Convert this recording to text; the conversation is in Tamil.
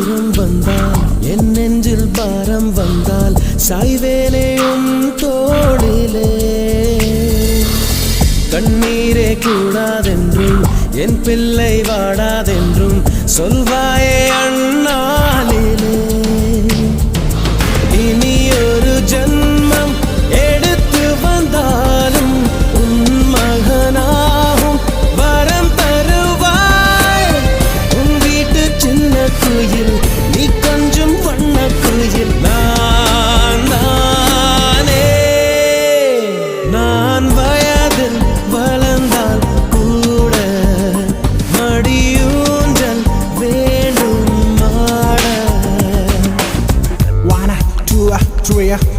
தூரம் வந்தால் என் நெஞ்சில் பாரம் வந்தால் சாய்வேனே உன் தோளிலே கண்ணீரே கூடாதென்றும் என் பிள்ளை வாடாதென்றும் சொல்வாயே அண்ணாளிலே இனி ஒரு ஜன்மம் எடுத்து வந்தாலும் உன் மகனாகும் வரம் தருவாய் உன் வீட்டு சின்ன குயில் நீ கொஞ்சம் வண்ண குயில் நான் நானே நான் வயதில் வளர்ந்தால் கூட மடியூஞ்சல் வேண்டும் மாட 1 2 3